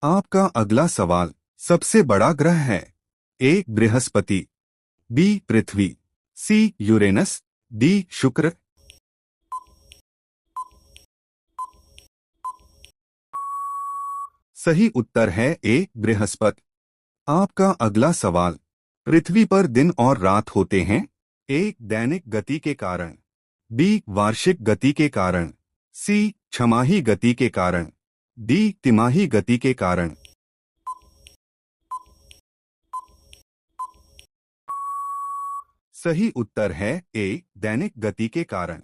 आपका अगला सवाल, सबसे बड़ा ग्रह है? ए बृहस्पति, बी पृथ्वी, सी यूरेनस, डी शुक्र। सही उत्तर है ए बृहस्पति। आपका अगला सवाल, पृथ्वी पर दिन और रात होते हैं? ए दैनिक गति के कारण, बी वार्षिक गति के कारण, सी छमाही गति के कारण, डी तिमाही गति के कारण। सही उत्तर है ए दैनिक गति के कारण।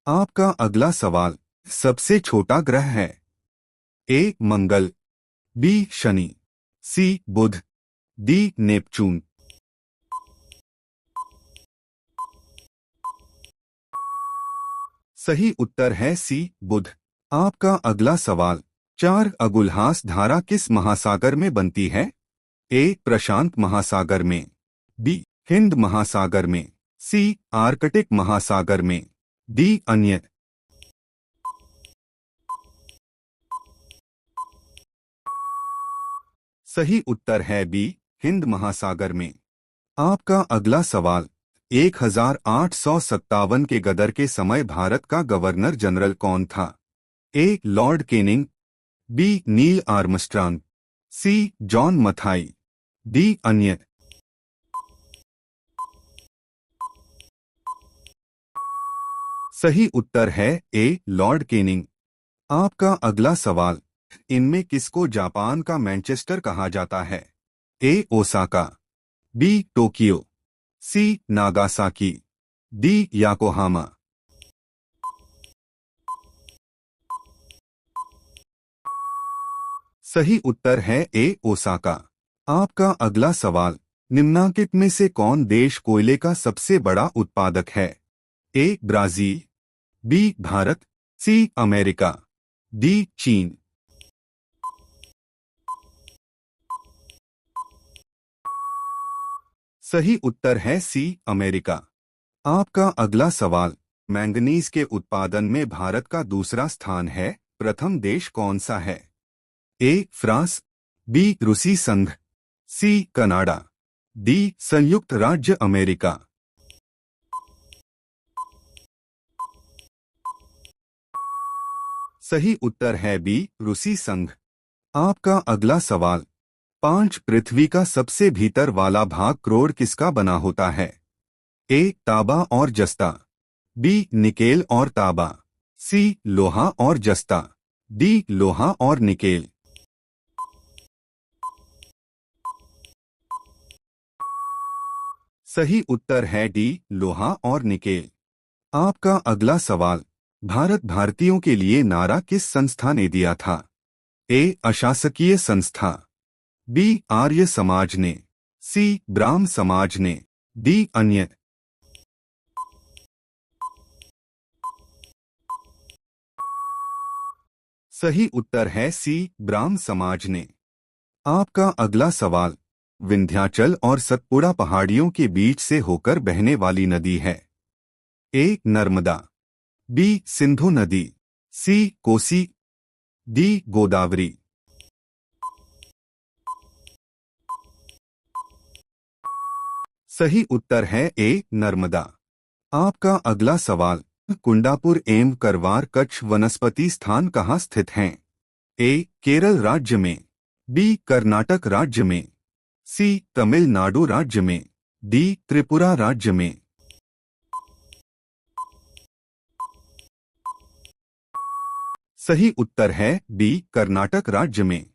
आपका अगला सवाल, सबसे छोटा ग्रह है? ए मंगल, बी शनि, सी बुध, डी नेपच्यून। सही उत्तर है सी बुध। आपका अगला सवाल, चार अगुलहास धारा किस महासागर में बनती है? ए प्रशांत महासागर में, बी हिंद महासागर में, सी आर्कटिक महासागर में, डी अन्य। सही उत्तर है बी हिंद महासागर में। आपका अगला सवाल, 1857 के गदर के समय भारत का गवर्नर जनरल कौन था? A lord Canning, B Neil Armstrong, C John Mathai, D अन्य। सही उत्तर है ए लॉर्ड केनिंग। आपका अगला सवाल, इनमें किसको जापान का मैनचेस्टर कहा जाता है? ए ओसाका, बी टोक्यो, सी नागासाकी, डी याकोहामा। सही उत्तर है ए ओसाका। आपका अगला सवाल, निम्नलिखित में से कौन देश कोयले का सबसे बड़ा उत्पादक है? A Brazil, B Bharat, C America, D चीन। सही उत्तर है सी अमेरिका। आपका अगला सवाल, मैंगनीज के उत्पादन में भारत का दूसरा स्थान है, प्रथम देश कौन सा है? ए फ्रांस, बी रूसी संघ, सी कनाडा, डी संयुक्त राज्य अमेरिका। सही उत्तर है बी रूसी संघ। आपका अगला सवाल, 5 पृथ्वी का सबसे भीतर वाला भाग करोड़ किसका बना होता है? ए तांबा और जस्ता, बी निकेल और तांबा, सी लोहा और जस्ता, डी लोहा और निकेल। सही उत्तर है डी लोहा और निकेल। आपका अगला सवाल, भारत भारतीयों के लिए नारा किस संस्था ने दिया था? ए अशासकीय संस्था, बी आर्य समाज ने, सी ब्राह्म समाज ने, डी अन्य। सही उत्तर है सी ब्राह्म समाज ने। आपका अगला सवाल, विंध्याचल और सतपुड़ा पहाड़ियों के बीच से होकर बहने वाली नदी है? ए नर्मदा, बी सिंधु नदी, सी कोसी, डी गोदावरी। सही उत्तर है ए नर्मदा। आपका अगला सवाल, कुंडापुर एवं करवार कच्छ वनस्पति स्थान कहाँ स्थित हैं? ए केरल राज्य में, बी कर्नाटक राज्य में, सी तमिलनाडु राज्य में, डी त्रिपुरा राज्य में। सही उत्तर है बी कर्नाटक राज्य में।